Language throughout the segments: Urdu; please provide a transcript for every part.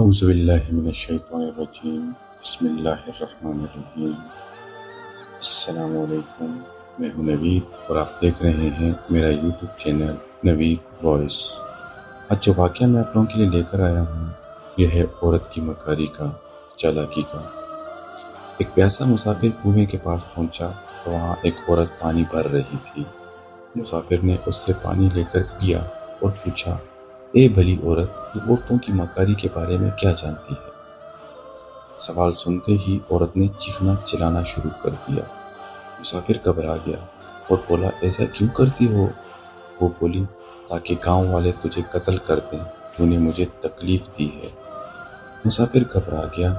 اعوذ باللہ من الشیطان الرجیم بسم اللہ الرحمن الرحیم السلام علیکم۔ میں ہوں نوید اور آپ دیکھ رہے ہیں میرا یوٹیوب چینل نوید وائس۔ آج جو واقعہ میں آپ لوگوں کے لیے لے کر آیا ہوں یہ ہے عورت کی مکاری کا، چالاکی کا۔ ایک پیاسا مسافر کنویں کے پاس پہنچا تو وہاں ایک عورت پانی بھر رہی تھی۔ مسافر نے اس سے پانی لے کر پیا اور پوچھا، اے بھلی عورت، تو عورتوں کی مکاری کے بارے میں کیا جانتی ہے؟ سوال سنتے ہی عورت نے چیخنا چلانا شروع کر دیا۔ مسافر گھبرا گیا اور بولا، ایسا کیوں کرتی ہو؟ وہ بولی، تاکہ گاؤں والے تجھے قتل کر دیں، تو نے مجھے تکلیف دی ہے۔ مسافر گھبرا گیا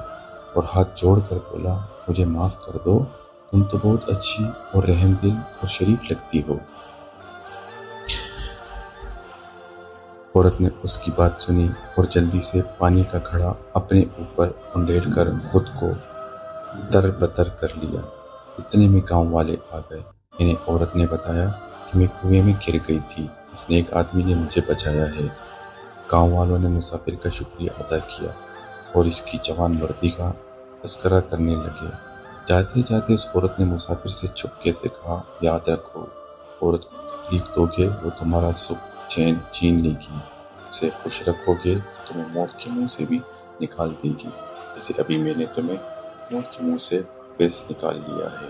اور ہاتھ جوڑ کر بولا، مجھے معاف کر دو، تم تو بہت اچھی اور رحم دل اور شریف لگتی ہو۔ عورت نے اس کی بات سنی اور جلدی سے پانی کا گھڑا اپنے اوپر انڈیل کر خود کو تر بتر کر لیا۔ اتنے میں گاؤں والے آ گئے۔ انہیں عورت نے بتایا کہ میں کنویں میں گر گئی تھی، اس نیک آدمی نے مجھے بچایا ہے۔ گاؤں والوں نے مسافر کا شکریہ ادا کیا اور اس کی جوان مردی کا تذکرہ کرنے لگے۔ جاتے جاتے اس عورت نے مسافر سے چپکے سے کہا، یاد رکھو، عورت کو تکلیف دو گے وہ تمہارا سکھ چین چھین لے گی، اسے خوش رکھو گے تو تمہیں موت کے منہ سے بھی نکال دے گی، جیسے ابھی میں نے تمہیں موت کے منہ سے واپس نکال لیا ہے۔